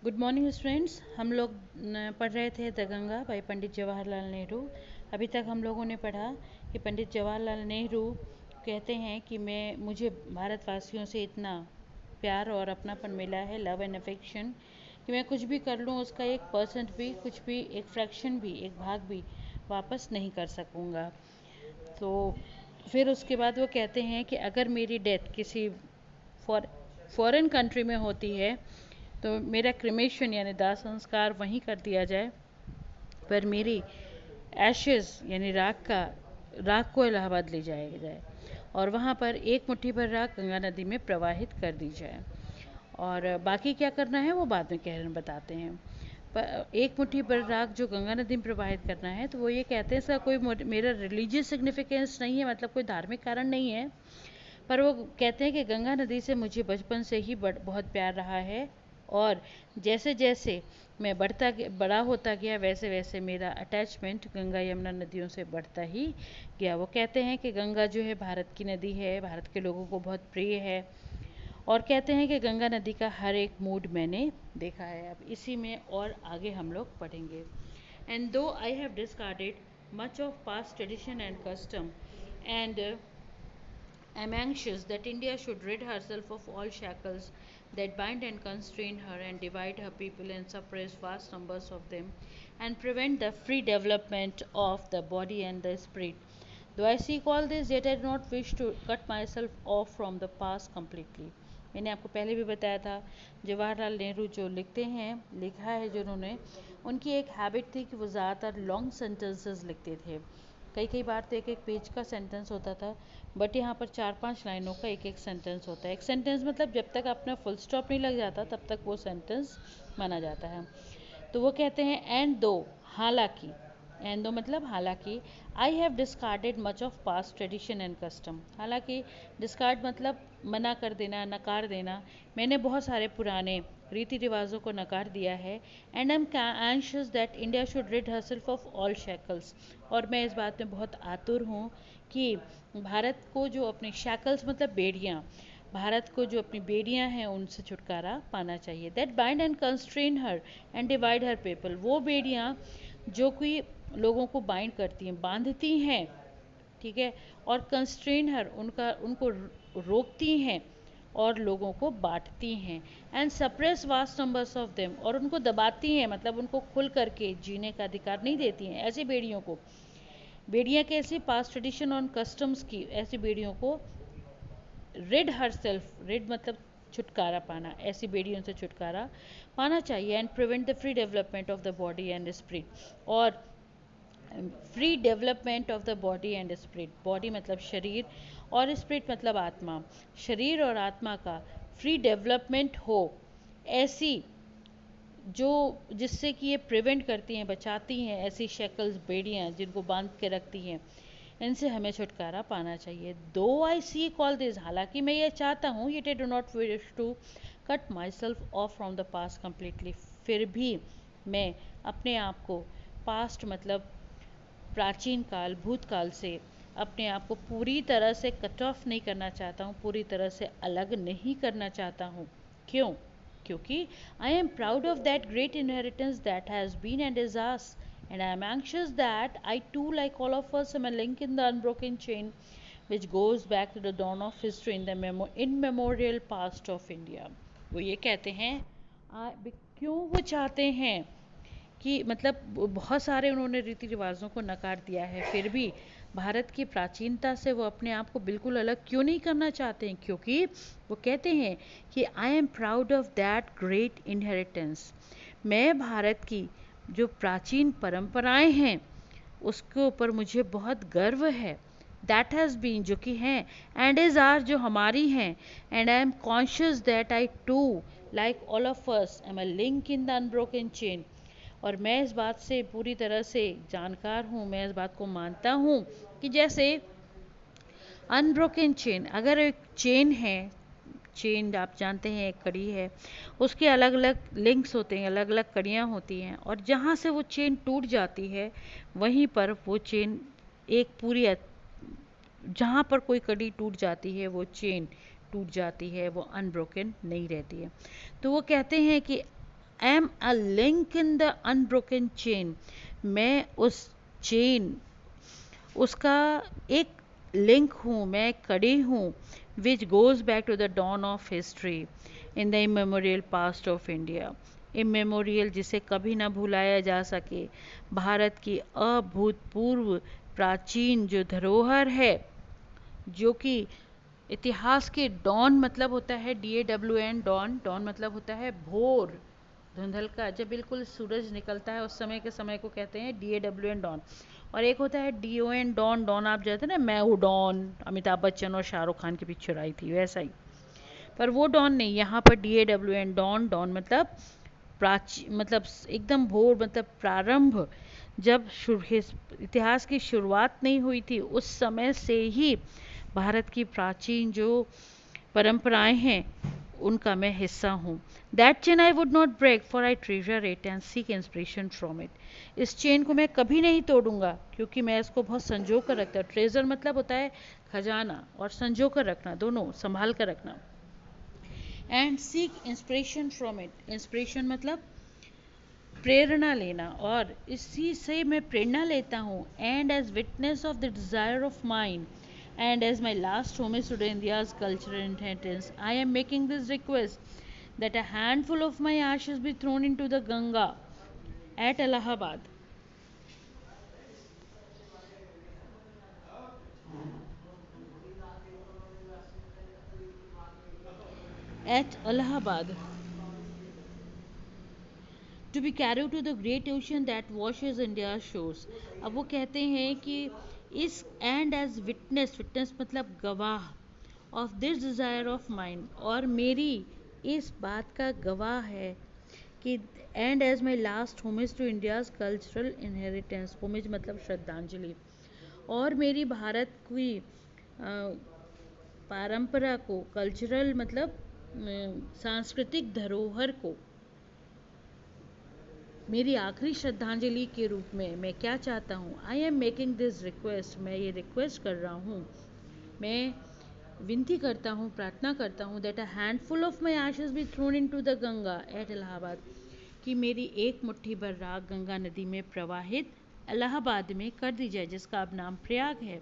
Good morning students. हम लोग पढ़ रहे थे द गंगा बाई पंडित जवाहरलाल नेहरू। अभी तक हम लोगों ने पढ़ा कि पंडित जवाहरलाल नेहरू कहते हैं कि मुझे भारतवासियों से इतना प्यार और अपनापन मिला है, लव एंड अफेक्शन, कि मैं कुछ भी कर लूँ उसका 1% भी, कुछ भी, एक फ्रैक्शन भी, एक भाग भी वापस नहीं कर सकूँगा। तो फिर उसके बाद वो कहते हैं कि अगर मेरी डेथ किसी फॉरेन कंट्री में होती है तो मेरा क्रिमेशन यानी दाह संस्कार वहीं कर दिया जाए, पर मेरी एशेस यानी राख को इलाहाबाद ले जाया जाए और वहाँ पर एक मुट्ठी भर राख गंगा नदी में प्रवाहित कर दी जाए। और बाकी क्या करना है वो बाद में बताते हैं। पर एक मुट्ठी भर राख जो गंगा नदी में प्रवाहित करना है, तो वो ये कहते हैं इसका कोई मेरा रिलीजियस सिग्निफिकेंस नहीं है, मतलब कोई धार्मिक कारण नहीं है, पर वो कहते हैं कि गंगा नदी से मुझे बचपन से ही बहुत प्यार रहा है और जैसे जैसे मैं बड़ा होता गया वैसे वैसे मेरा अटैचमेंट गंगा यमुना नदियों से बढ़ता ही गया। वो कहते हैं कि गंगा जो है भारत की नदी है, भारत के लोगों को बहुत प्रिय है और कहते हैं कि गंगा नदी का हर एक मूड मैंने देखा है। अब इसी में और आगे हम लोग पढ़ेंगे। एंड दो I have discarded much of past tradition and custom and am anxious that India should rid herself of all shackles that bind and constrain her and divide her people and suppress vast numbers of them and prevent the free development of the body and the spirit. Though I seek all this, yet I do not wish to cut myself off from the past completely. मैंने आपको पहले भी बताया था, जवाहरलाल नेहरू जो लिखा है जो उन्होंने, उनकी एक हैबिट थी कि वो ज़्यादातर लॉन्ग सेंटेंसेस लिखते थे। कई बार तो एक पेज का सेंटेंस होता था, बट यहाँ पर 4-5 लाइनों का एक सेंटेंस होता है। एक सेंटेंस मतलब जब तक अपना फुल स्टॉप नहीं लग जाता तब तक वो सेंटेंस माना जाता है। तो वो कहते हैं एंड दो, हालांकि, एंड दो मतलब हालांकि, I have discarded much of past tradition and custom. हालांकि डिस्कार्ड मतलब मना कर देना, नकार देना। मैंने बहुत सारे पुराने रीति रिवाजों को नकार दिया है। And I am anxious that India should rid herself of all shackles, और मैं इस बात में बहुत आतुर हूँ कि भारत को जो अपनी शैकल्स मतलब बेड़ियाँ, भारत को जो अपनी बेड़ियाँ हैं उनसे छुटकारा पाना चाहिए। That bind and constrain her and divide her people, वो बेड़ियाँ जो कि लोगों को बाइंड करती हैं, बांधती हैं, ठीक है, और कंस्ट्रेन हर उनको रोकती हैं और लोगों को बांटती हैं। And suppress vast numbers of them, और उनको दबाती हैं, मतलब उनको खुल करके जीने का अधिकार नहीं देती हैं। ऐसी बेड़ियों को, बेड़ियाँ कैसी, पास्ट ट्रेडिशन और कस्टम्स की, ऐसी बेड़ियों को रिड हर सेल्फ, रिड मतलब छुटकारा पाना, ऐसी बेड़ियों से छुटकारा पाना चाहिए। And prevent the free development of the body and spirit, और free development of the body and spirit, body मतलब शरीर और स्पिरिट मतलब आत्मा, शरीर और आत्मा का फ्री डेवलपमेंट हो, ऐसी जो जिससे कि ये प्रिवेंट करती हैं, बचाती हैं, ऐसी शेकल्स, बेड़ियाँ जिनको बांध के रखती हैं, इनसे हमें छुटकारा पाना चाहिए। दो आई सीक ऑल दिस, हालांकि मैं ये चाहता हूँ, ये do not wish to cut myself off from the past completely, फिर भी मैं अपने आप को पास्ट मतलब प्राचीन काल, भूतकाल से अपने आप को पूरी तरह से कट ऑफ नहीं करना चाहता हूँ, पूरी तरह से अलग नहीं करना चाहता हूँ। क्यों? क्योंकि I am proud of that great inheritance that has been and is ours, and I am anxious that I too, like all of us, am a link in the unbroken chain which goes back to the dawn of history in the immemorial past of India. वो ये कहते हैं, क्यों वो चाहते हैं कि मतलब बहुत सारे उन्होंने रीति रिवाजों को नकार दिया है, फिर भी भारत की प्राचीनता से वो अपने आप को बिल्कुल अलग क्यों नहीं करना चाहते हैं? क्योंकि वो कहते हैं कि आई am proud of that great inheritance, मैं भारत की जो प्राचीन परंपराएं हैं उसके ऊपर मुझे बहुत गर्व है। दैट हैज़ बीन, जो कि हैं, एंड इज आर, जो हमारी हैं, and I am conscious that I too, like all of us, am a link in the unbroken chain, और मैं इस बात से पूरी तरह से जानकार हूँ, मैं इस बात को मानता हूँ कि जैसे अनब्रोकन चेन, अगर एक चेन है, चेन आप जानते हैं एक कड़ी है, उसके अलग अलग लिंक्स होते हैं, अलग अलग कड़ियाँ होती हैं, और जहाँ से वो चेन टूट जाती है वहीं पर वो चेन एक पूरी, जहाँ पर कोई कड़ी टूट जाती है वो चेन टूट जाती है, वो अनब्रोकन नहीं रहती है। तो वो कहते हैं कि M a link in the unbroken chain, मैं उस चेन, उसका एक लिंक हूँ, मैं कड़ी हूँ, which goes back to the dawn of history in the immemorial past of India. Immemorial जिसे कभी ना भुलाया जा सके, भारत की अभूतपूर्व प्राचीन जो धरोहर है, जो कि इतिहास के डॉन मतलब होता है DAWN, डॉन, डॉन मतलब होता है भोर, धुंधल का, जब बिल्कुल सूरज निकलता है उस समय के समय को कहते हैं DAWN, डॉन। और एक होता है DON, डॉन, डॉन आप जाते हैं ना, मैं हूँ डॉन, अमिताभ बच्चन और शाहरुख खान की पिक्चर आई थी वैसा ही, पर वो डॉन नहीं, यहाँ पर DAWN, डॉन, डॉन मतलब प्राचीन, मतलब एकदम भोर, मतलब प्रारंभ, जब इतिहास की शुरुआत नहीं हुई थी उस समय से ही भारत की प्राचीन जो परंपराएं हैं उनका मैं हिस्सा हूँ। That chain I would not break for I treasure it and seek inspiration from it. इस चेन को मैं कभी नहीं तोड़ूंगा क्योंकि मैं इसको बहुत संजो कर रखता हूँ। ट्रेजर मतलब होता है खजाना, और संजो कर रखना, दोनों संभाल कर रखना। And seek inspiration from it, inspiration मतलब प्रेरणा लेना, और इसी से मैं प्रेरणा लेता हूँ। And as witness of the desire of mind and as my last homage to India's cultural inheritance, I am making this request that a handful of my ashes be thrown into the Ganga at Allahabad. At Allahabad, to be carried to the great ocean that washes India's shores. अब वो कहते हैं कि इस and as witness, witness मतलब गवाह, of this desire of mind, और मेरी इस बात का गवाह है कि and as my last homage to India's cultural inheritance, homage मतलब श्रद्धांजलि, और मेरी भारत की परंपरा को, कल्चरल मतलब सांस्कृतिक धरोहर को मेरी आखिरी श्रद्धांजलि के रूप में मैं क्या चाहता हूँ। I am making this request, मैं ये रिक्वेस्ट कर रहा हूँ, मैं विनती करता हूँ, प्रार्थना करता हूँ, that a handful of my ashes be thrown into the Ganga at Allahabad, कि मेरी एक मुट्ठी भर राख गंगा नदी में प्रवाहित इलाहाबाद में कर दी जाए, जिसका अब नाम प्रयाग है।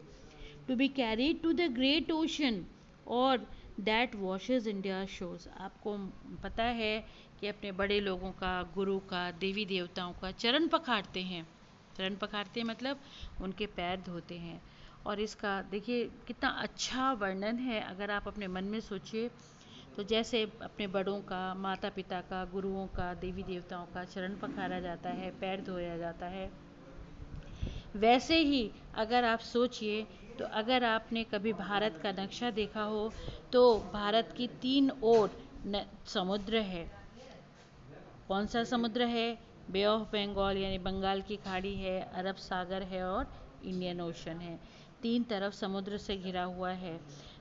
To be carried to the great ocean और दैट वॉशेज इंडिया शोज। आपको पता है कि अपने बड़े लोगों का, गुरु का, देवी देवताओं का चरण पखारते हैं, चरण पखारते हैं मतलब उनके पैर धोते हैं। और इसका देखिए कितना अच्छा वर्णन है, अगर आप अपने मन में सोचिए तो जैसे अपने बड़ों का, माता पिता का, गुरुओं का, देवी देवताओं का चरण पखारा जाता है, पैर धोया जाता है, वैसे ही अगर आप सोचिए तो अगर आपने कभी भारत का नक्शा देखा हो तो भारत की 3 ओर समुद्र है। कौन सा समुद्र है? बे ऑफ बंगाल यानी बंगाल की खाड़ी है, अरब सागर है और इंडियन ओशन है। 3 तरफ समुद्र से घिरा हुआ है।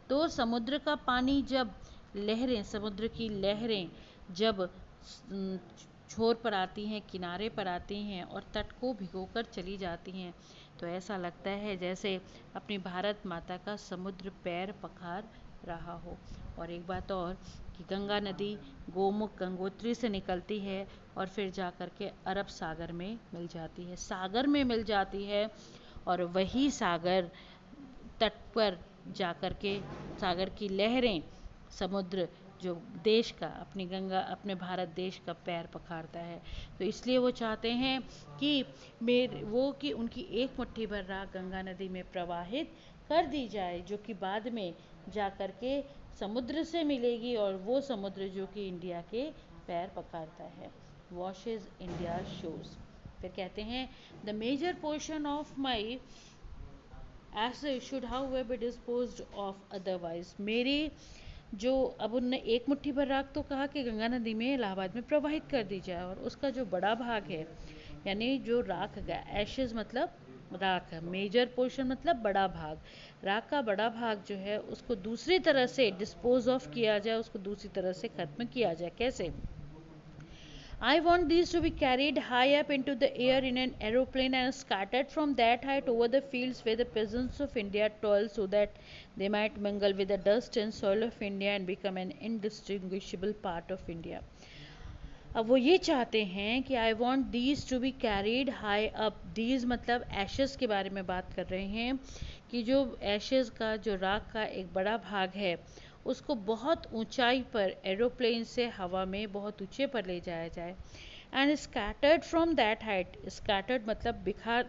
तो समुद्र का पानी जब लहरें, समुद्र की लहरें जब छोर पर आती हैं, किनारे पर आती हैं और तट को भिगोकर चली जाती हैं, तो ऐसा लगता है जैसे अपनी भारत माता का समुद्र पैर पखार रहा हो। और एक बात और कि गंगा नदी गोमुख, गंगोत्री से निकलती है और फिर जाकर के अरब सागर में मिल जाती है, सागर में मिल जाती है, और वही सागर तट पर जाकर के सागर की लहरें समुद्र जो देश का, अपनी गंगा, अपने भारत देश का पैर पखारता है। तो इसलिए वो चाहते हैं कि कि उनकी एक मुट्ठी भर राख गंगा नदी में प्रवाहित कर दी जाए, जो कि बाद में जा कर के समुद्र से मिलेगी, और वो समुद्र जो कि इंडिया के पैर पखारता है, वॉशेज इंडिया शोज। फिर कहते हैं the major portion of my ashes should however be disposed of otherwise. मेरी जो, अब उनने एक मुट्ठी भर राख तो कहा कि गंगा नदी में इलाहाबाद में प्रवाहित कर दी जाए, और उसका जो बड़ा भाग है, यानी जो राख का, एशेज मतलब राख, मेजर पोर्शन मतलब बड़ा भाग, राख का बड़ा भाग जो है उसको दूसरी तरह से डिस्पोज ऑफ किया जाए, उसको दूसरी तरह से खत्म किया जाए। कैसे? I want these to be carried high up into the air in an aeroplane and scattered from that height over the fields where the peasants of India toil, so that they might mingle with the dust and soil of India and become an indistinguishable part of India. अब वो ये चाहते हैं कि I want these two be carried high up. These मतलब ashes के बारे में बात कर रहे हैं कि जो एशेस का, जो राख का एक बड़ा भाग है, उसको बहुत ऊंचाई पर एरोप्लेन से हवा में बहुत ऊंचे पर ले जाया जाए। And scattered from that height, scattered मतलब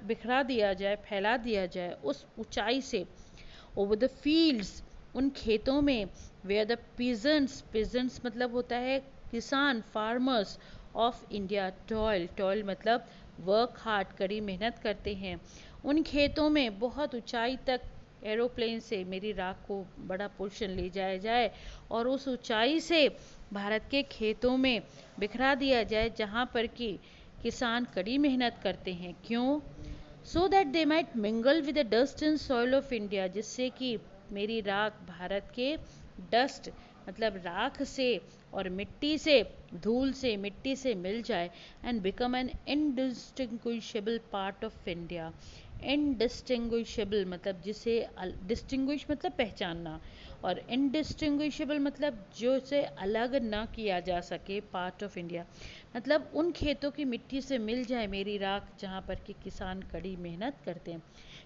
बिखरा दिया जाए, फैला दिया जाए उस ऊंचाई से, ओवर द फील्ड्स, उन खेतों में, वेयर द पीजेंट्स, पीजेंट्स मतलब होता है किसान, farmers of India, toil, toil मतलब वर्क हार्ड, कड़ी मेहनत करते हैं, उन खेतों में बहुत ऊंचाई तक एरोप्लेन से मेरी राख को बड़ा पोर्शन ले जाया जाए और उस ऊंचाई से भारत के खेतों में बिखरा दिया जाए जहाँ पर कि किसान कड़ी मेहनत करते हैं। क्यों? So that they might mingle with the dust and soil of India, जिससे कि मेरी राख भारत के डस्ट मतलब राख से और मिट्टी से, धूल से, मिट्टी से मिल जाए, and become an indistinguishable part of India. Indistinguishable मतलब जिसे, डिस्टिंग्विश मतलब पहचानना, और इनडिस्टिंग्विशेबल मतलब जो से अलग ना किया जा सके, पार्ट ऑफ इंडिया मतलब उन खेतों की मिट्टी से मिल जाए मेरी राख जहाँ पर कि किसान कड़ी मेहनत करते हैं।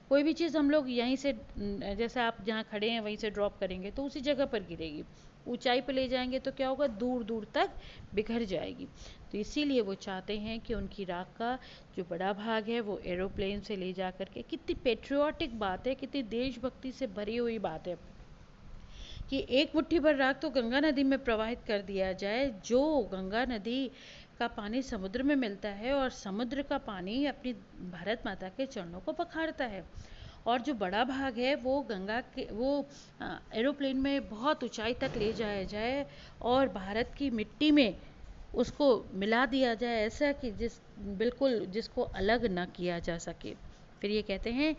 कोई भी चीज़ हम लोग यहीं से, जैसे आप जहाँ खड़े हैं वहीं से ड्रॉप करेंगे तो उसी जगह पर गिरेगी, ऊंचाई पर ले जाएंगे तो क्या होगा, दूर दूर तक बिखर जाएगी। तो इसीलिए वो चाहते हैं कि उनकी राख का जो बड़ा भाग है वो एरोप्लेन से ले जा करके, कितनी पेट्रियाटिक बात है, कितनी देशभक्ति से भरी हुई बात है कि एक मुट्ठी भर राख तो गंगा नदी में प्रवाहित कर दिया जाए। जो गंगा नदी का पानी समुद्र में मिलता है और समुद्र का पानी अपनी भारत माता के चरणों को पखारता है, और जो बड़ा भाग है वो गंगा के, वो एरोप्लेन में बहुत ऊंचाई तक ले जाया जाए और भारत की मिट्टी में उसको मिला दिया जाए, ऐसा कि बिल्कुल जिसको अलग ना किया जा सके। फिर ये कहते हैं,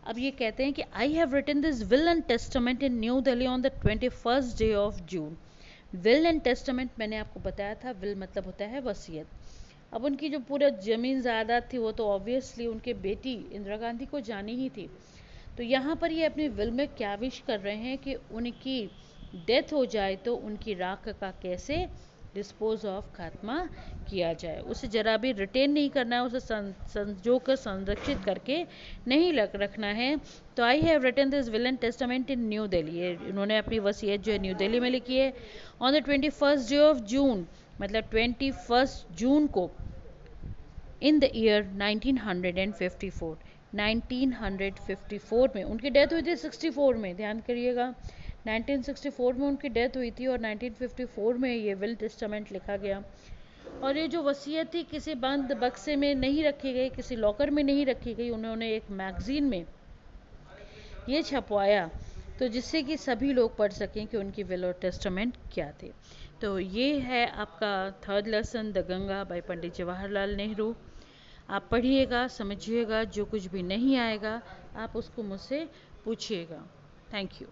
अब ये कहते हैं कि I have written this will and testament in New Delhi on the 21st day of June. Will and testament मैंने आपको बताया था, विल मतलब होता है वसीयत। अब उनकी जो पूरा ज़मीन जायदाद थी वो तो ऑब्वियसली उनके बेटी इंदिरा गांधी को जानी ही थी। तो यहाँ पर ये अपनी विल में क्या विश कर रहे हैं कि उनकी डेथ हो जाए तो उनकी राख का कैसे डिस्पोज ऑफ, खात्मा किया जाए, उसे जरा भी रिटेन नहीं करना है, उसे संजो कर संरक्षित करके नहीं रखना है। तो I have written this will and testament in New Delhi, इन्होंने अपनी वसीयत जो है न्यू दिल्ली में लिखी है on the 21st day of जून, मतलब 21 जून को, इन द ईयर 1954। 1954 में उनकी डेथ हुई थी, 64 में, ध्यान करिएगा 1964 में उनकी डेथ हुई थी और 1954 में ये विल टेस्टामेंट लिखा गया। और ये जो वसीयत थी किसी बंद बक्से में नहीं रखी गई, किसी लॉकर में नहीं रखी गई, उन्होंने एक मैगजीन में ये छपवाया, तो जिससे कि सभी लोग पढ़ सकें कि उनकी विल और टेस्टामेंट क्या थे। तो ये है आपका third lesson, the Ganga by Pandit Jawaharlal Nehru. आप पढ़िएगा, समझिएगा, जो कुछ भी नहीं आएगा आप उसको मुझसे पूछिएगा। Thank you.